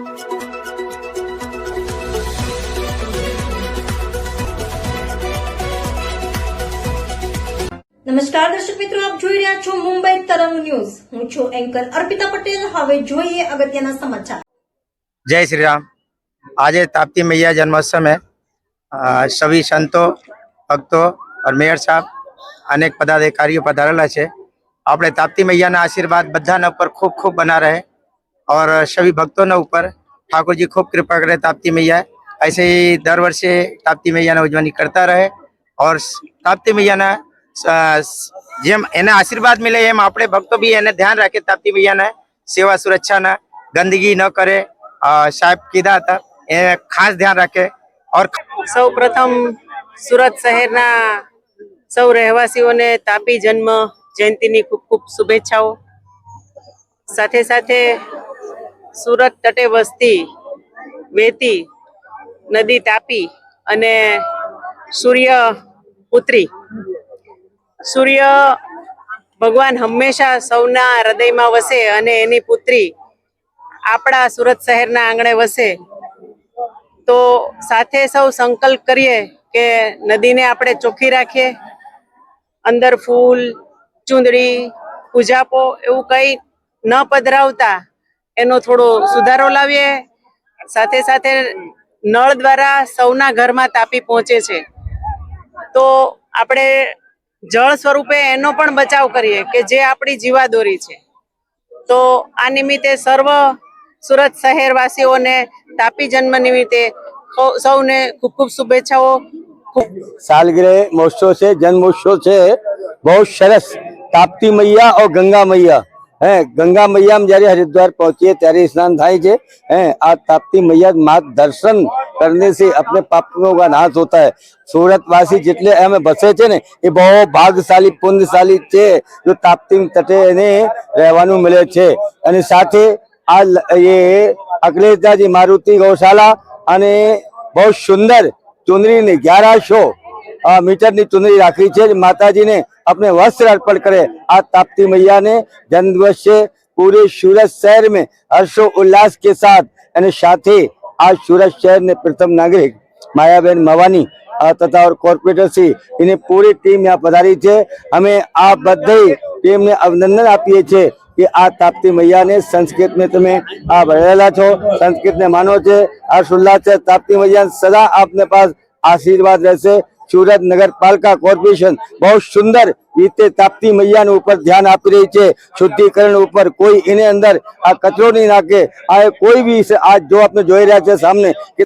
નમસ્કાર દર્શક મિત્રો, આપ જોઈ રહ્યા છો મુંબઈ તરંગ ન્યૂઝ। હું છું એન્કર અર્પિતા પટેલ। હવે જોઈએ અગત્યના સમાચાર। जय श्री राम। आज ताप्ती मैया जन्मोत्सव में सभी संतों, भक्तों और मेयर साहब अनेक पदाधिकारीओ पधारेला छे। आपणे ताप्ती मैया आशीर्वाद बधाना ऊपर खूब खूब बना रहे और सभी भक्तों ऊपर ठाकुर जी खूब कृपा करे। ताप्ती मैया ऐसे ही दर वर्षे ताप्ती मैया उजवणी करता रहे और ताप्ती मैया जेम एना आशीर्वाद मिले एम आपणे भक्तों भी एने ध्यान राखे। ताप्ती मैया सेवा सुरक्षा ना गंदगी न करे साहेब कीधा था ए खास ध्यान रखे। और सौ प्रथम सूरत शहरना सौ રહેવાસીઓને તાપી જન્મ જયંતિની ખૂબ ખૂબ શુભેચ્છાઓ। સાથે સાથે સુરત તટે વસતી વેતી નદી તાપી અને સૂર્યપુત્રી સૂર્ય ભગવાન હંમેશા સૌના હૃદયમાં વસે અને એની પુત્રી આપણા સુરત શહેરના આંગણે વસે। તો સાથે સૌ સંકલ્પ કરીએ કે નદીને આપણે ચોખ્ખી રાખીએ, અંદર ફૂલ, ચૂંદડી, પૂજાપો એવું કંઈ ન પધરાવતા એનો થોડો સુધારો લાવીએ। સાથે સાથે નળ દ્વારા સૌના ઘરમાં તાપી પહોંચે છે તો આપણે જળ સ્વરૂપે એનો પણ બચાવ કરીએ કે જે આપણી જીવાદોરી છે। તો આ નિમિત્તે સર્વ સુરત શહેરવાસીઓને તાપી જન્મ નિમિત્તે સૌને ખૂબ ખૂબ શુભેચ્છાઓ। सालगिरह महोत्सव से जन्मोत्सव से बहुत सरस ताप्ती मैया और गंगा मैया है। गंगा मैया में जયારે हरिद्वार पहुंचे ત્યારે स्नान થાય છે। આ ताप्ती मैया मात दर्शन करने से अपने पापों का नाश होता है। सूरतवासी जितने हमें बसे છે ને એ બહુ ભાગશાળી પુણ્યશાળી છે જો તાપ્તી તટે એને રહેવાનું મળે છે। અને સાથે આ ये अखिलेशदाजी मारुति गौशाला અને બહુ સુંદર चुनरी ने 1100 मीटर की चुनरी राखी है। माताजी ने अपने वस्त्र अर्पण करे। आ ताप्ती मैया ने जन्मदिवस से पूरे सूरत शहर में हर्षो उल्लास के साथ साथ ही आज सूरत शहर ने प्रथम नागरिक मायाबेन मवानी तथा और कॉर्पोरेटर से इन्हें पूरी टीम यहाँ पधारी है। हमें आ बधी टीम ने अभिनंदन आपीए छे कि आ ताप्ती मैया ने संस्कृत में तुम्हें आ भरेला छो, संस्कृत ने मानो छे। हर्षोल्लास है ताप्ती मैया सदा आपने पास आशीर्वाद रहશે। सूरत नगर पालिका कॉर्पोरेशन बहुत सुंदर रीते ताप्ती मैया ऊपर ध्यान आपी रही है। शुद्धिकरण ऊपर कोई इन्हें अंदर आ कचरो नहीं नाखे। आ कोई भी आज जो आपने જોઈ રહ્યા છે सामने कि